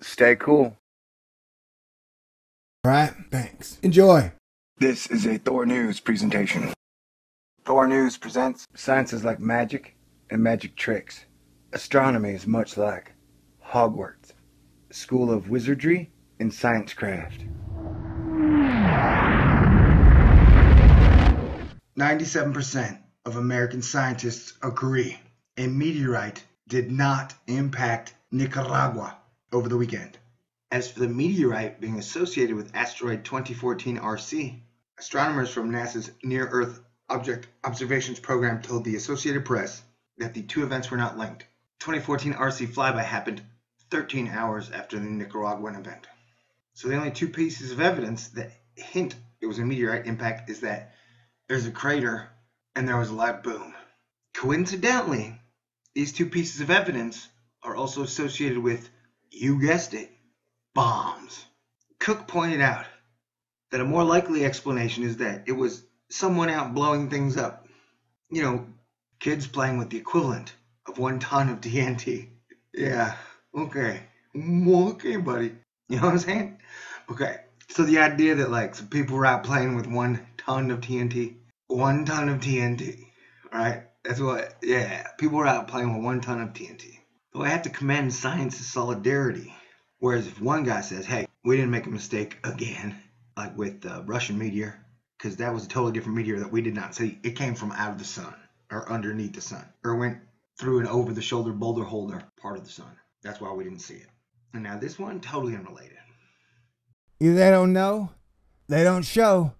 Stay cool. All right, thanks. Enjoy. This is a Thor News presentation. Thor News presents Science is like magic and magic tricks. Astronomy is much like Hogwarts, a school of wizardry and sciencecraft. 97% of American scientists agree a meteorite did not impact Nicaragua over the weekend. As for the meteorite being associated with asteroid 2014 RC, astronomers from NASA's Near-Earth Object Observations Program told the Associated Press that the two events were not linked. 2014 RC flyby happened 13 hours after the Nicaraguan event. So the only two pieces of evidence that hint it was a meteorite impact is that there's a crater and there was a loud boom. Coincidentally, these two pieces of evidence are also associated with, you guessed it, bombs. Cook pointed out that a more likely explanation is that it was someone out blowing things up. You know, kids playing with the equivalent of 1 ton of TNT. Yeah, okay. Okay, buddy. You know what I'm saying? Okay. So the idea that like some people were out playing with 1 ton of TNT. 1 ton of TNT. Right? That's what, yeah. People were out playing with 1 ton of TNT. Though I have to commend science's solidarity. Whereas if one guy says, hey, we didn't make a mistake again, like with the Russian meteor, because that was a totally different meteor that we did not see. It came from out of the sun, or underneath the sun, or went through an over-the-shoulder boulder holder part of the sun. That's why we didn't see it. And now this one, totally unrelated. Either they don't know, they don't show,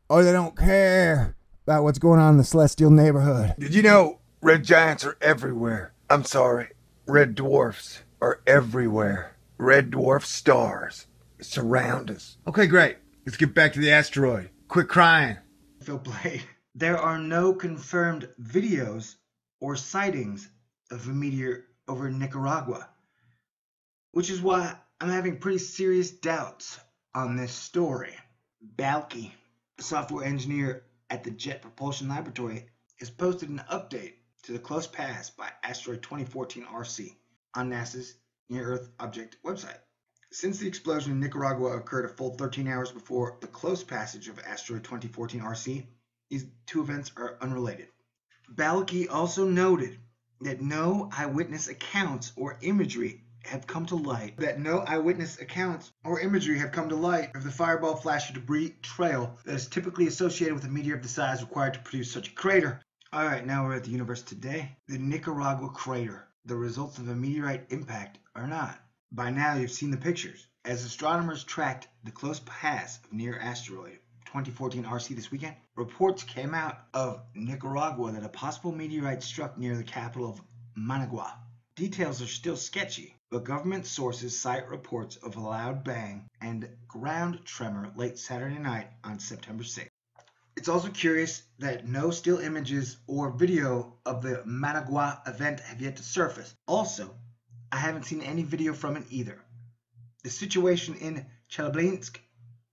or they don't care about what's going on in the celestial neighborhood. Did you know red giants are everywhere? I'm sorry, red dwarfs are everywhere. Red dwarf stars surround us. Okay, great. Let's get back to the asteroid. Quit crying. Phil played. There are no confirmed videos or sightings of a meteor over Nicaragua, which is why I'm having pretty serious doubts on this story. Balky, a software engineer at the Jet Propulsion Laboratory, has posted an update to the close pass by asteroid 2014 RC on NASA's Near-Earth Object website. Since the explosion in Nicaragua occurred a full 13 hours before the close passage of asteroid 2014 RC, these two events are unrelated. Balky also noted that no eyewitness accounts or imagery have come to light of the fireball flash or debris trail that is typically associated with a meteor of the size required to produce such a crater. Alright, now we're at the universe today. The Nicaragua crater. The results of a meteorite impact are not. By now you've seen the pictures. As astronomers tracked the close pass of near asteroid 2014 RC this weekend, reports came out of Nicaragua that a possible meteorite struck near the capital of Managua. Details are still sketchy, but government sources cite reports of a loud bang and ground tremor late Saturday night on September 6th. It's also curious that no still images or video of the Managua event have yet to surface. Also, I haven't seen any video from it either. The situation in Chelyabinsk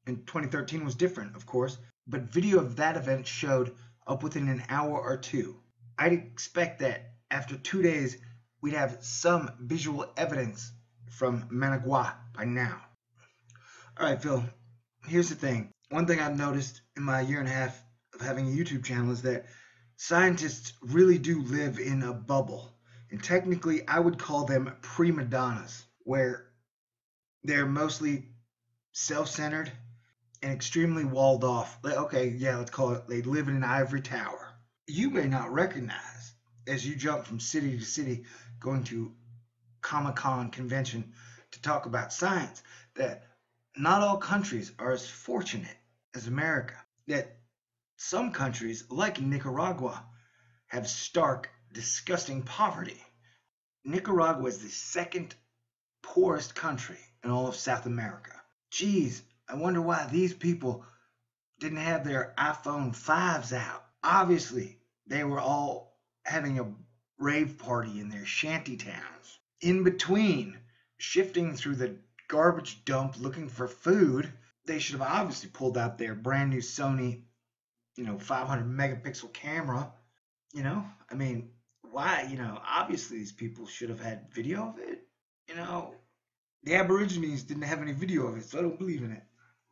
in 2013 was different, of course, but video of that event showed up within an hour or two. I'd expect that after 2 days, we'd have some visual evidence from Managua by now. Alright, Phil, here's the thing. One thing I've noticed in my year and a half of having a YouTube channel is that scientists really do live in a bubble. And technically, I would call them prima donnas, where they're mostly self-centered and extremely walled off. Okay, yeah, let's call it, they live in an ivory tower. You may not recognize, as you jump from city to city, going to Comic-Con convention to talk about science, that not all countries are as fortunate as America. That some countries, like Nicaragua, have stark, disgusting poverty. Nicaragua is the second poorest country in all of South America. Geez, I wonder why these people didn't have their iPhone 5s out. Obviously, they were all having a rave party in their shanty towns. In between, shifting through the garbage dump looking for food, they should have obviously pulled out their brand new Sony, 500 megapixel camera. I mean, why? Obviously these people should have had video of it. The Aborigines didn't have any video of it, so I don't believe in it.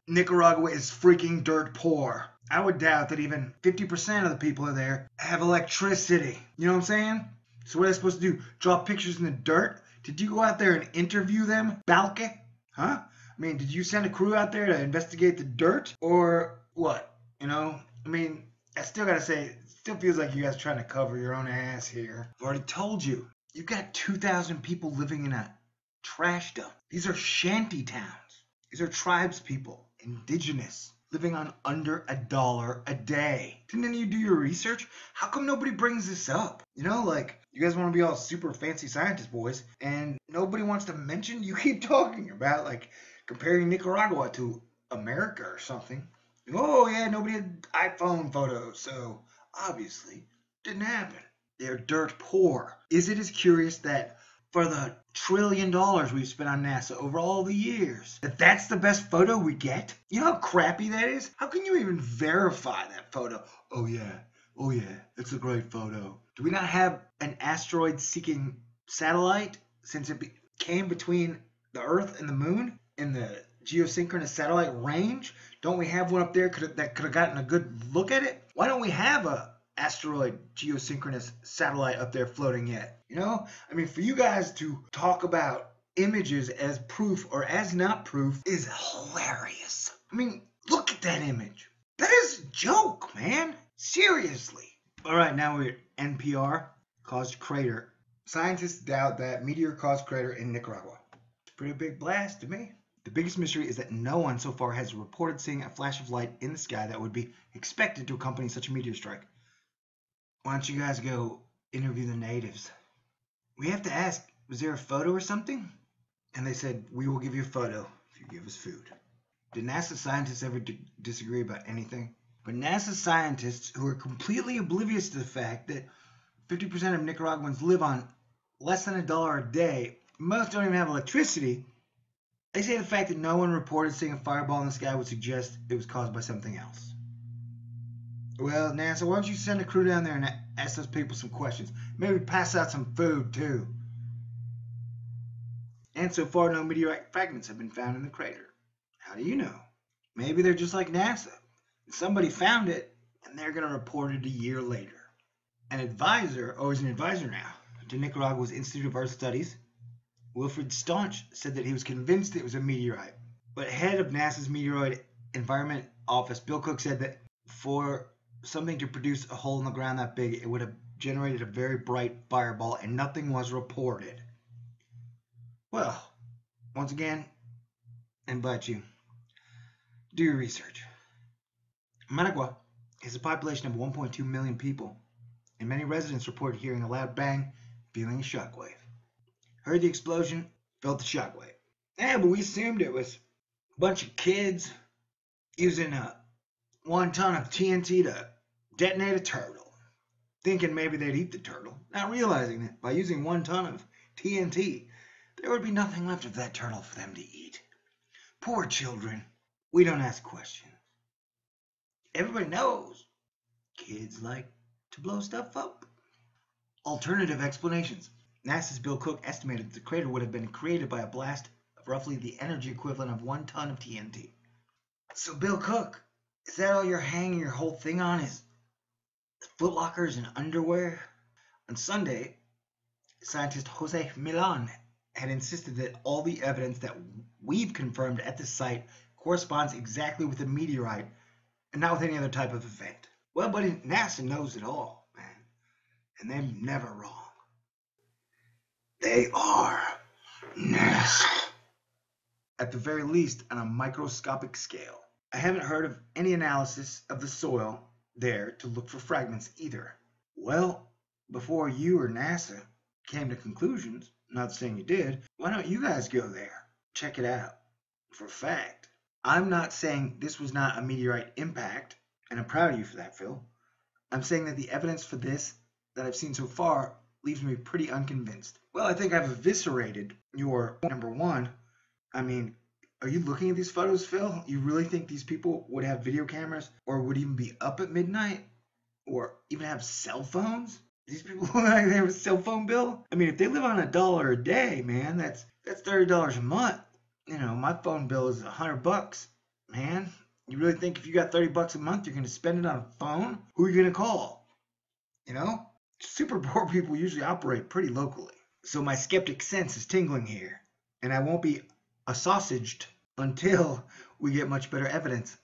Nicaragua is freaking dirt poor. I would doubt that even 50% of the people there have electricity. You know what I'm saying? So what are they supposed to do? Draw pictures in the dirt? Did you go out there and interview them, Balke? Huh? I mean, did you send a crew out there to investigate the dirt? Or what? You know? I mean, I still gotta say, it still feels like you guys are trying to cover your own ass here. I've already told you. You've got 2,000 people living in a trash dump. These are shanty towns. These are tribes people, indigenous, living on under $1 a day. Didn't any of you do your research? How come nobody brings this up? You know, like, you guys want to be all super fancy scientist boys, and nobody wants to mention? You keep talking about, like, comparing Nicaragua to America or something. Oh, yeah, nobody had iPhone photos, so obviously didn't happen. They're dirt poor. Is it as curious that for the $1 trillion we've spent on NASA over all the years, that's the best photo we get? You know how crappy that is? How can you even verify that photo? Oh yeah, it's a great photo. Do we not have an asteroid-seeking satellite since it came between the Earth and the Moon in the geosynchronous satellite range? Don't we have one up there that could have gotten a good look at it? Why don't we have a asteroid geosynchronous satellite up there floating yet? You know, I mean, for you guys to talk about images as proof or as not proof is hilarious. I mean, look at that image. That is a joke, man. Seriously. All right, now we're at NPR caused crater. Scientists doubt that meteor caused crater in Nicaragua. It's a pretty big blast to me. The biggest mystery is that no one so far has reported seeing a flash of light in the sky that would be expected to accompany such a meteor strike. Why don't you guys go interview the natives? We have to ask, was there a photo or something? And they said, we will give you a photo if you give us food. Did NASA scientists ever disagree about anything? But NASA scientists who are completely oblivious to the fact that 50% of Nicaraguans live on less than $1 a day, most don't even have electricity, they say the fact that no one reported seeing a fireball in the sky would suggest it was caused by something else. Well, NASA, why don't you send a crew down there and ask those people some questions? Maybe pass out some food, too. And so far, no meteorite fragments have been found in the crater. How do you know? Maybe they're just like NASA. Somebody found it, and they're going to report it a year later. An advisor, or he's an advisor now, to Nicaragua's Institute of Earth Studies, Wilfred Staunch, said that he was convinced it was a meteorite. But head of NASA's Meteoroid Environment Office, Bill Cook, said that for something to produce a hole in the ground that big, it would have generated a very bright fireball, and nothing was reported. Well, once again, I invite you, do your research. Managua has a population of 1.2 million people, and many residents reported hearing a loud bang, feeling a shockwave. Heard the explosion, felt the shockwave. Yeah, but we assumed it was a bunch of kids using 1 ton of TNT to detonate a turtle, thinking maybe they'd eat the turtle, not realizing that by using 1 ton of TNT, there would be nothing left of that turtle for them to eat. Poor children. We don't ask questions. Everybody knows kids like to blow stuff up. Alternative explanations. NASA's Bill Cook estimated that the crater would have been created by a blast of roughly the energy equivalent of 1 ton of TNT. So Bill Cook, is that all you're hanging your whole thing on, is footlockers and underwear? On Sunday, scientist Jose Milan had insisted that all the evidence that we've confirmed at the site corresponds exactly with a meteorite and not with any other type of event. Well, buddy, NASA knows it all, man. And they're never wrong. They are NASA. At the very least, on a microscopic scale. I haven't heard of any analysis of the soil there to look for fragments either. Well, before you or NASA came to conclusions, not saying you did, why don't you guys go there? Check it out. For a fact. I'm not saying this was not a meteorite impact, and I'm proud of you for that, Phil. I'm saying that the evidence for this that I've seen so far leaves me pretty unconvinced. Well, I think I've eviscerated your number one. I mean, are you looking at these photos, Phil? You really think these people would have video cameras or would even be up at midnight or even have cell phones? These people look like they have a cell phone bill. I mean, if they live on $1 a day, man, that's $30 a month. You know, my phone bill is $100, man. You really think if you got $30 a month, you're gonna spend it on a phone? Who are you gonna call? You know, super poor people usually operate pretty locally. So my skeptic sense is tingling here, and I won't be sausaged until we get much better evidence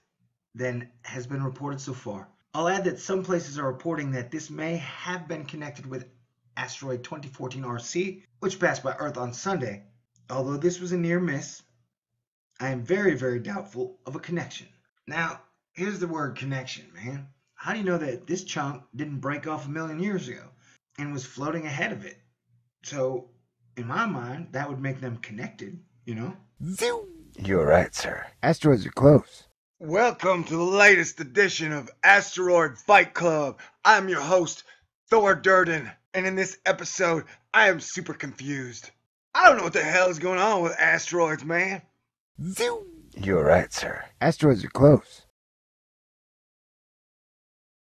than has been reported so far. I'll add that some places are reporting that this may have been connected with asteroid 2014 RC, which passed by Earth on Sunday. Although this was a near miss, I am very, very doubtful of a connection. Now, here's the word connection, man. How do you know that this chunk didn't break off a million years ago and was floating ahead of it? So, in my mind, that would make them connected, you know? You're right, sir. Asteroids are close. Welcome to the latest edition of Asteroid Fight Club. I'm your host, Thor Durden, and in this episode, I am super confused. I don't know what the hell is going on with asteroids, man. You're right, sir. Asteroids are close.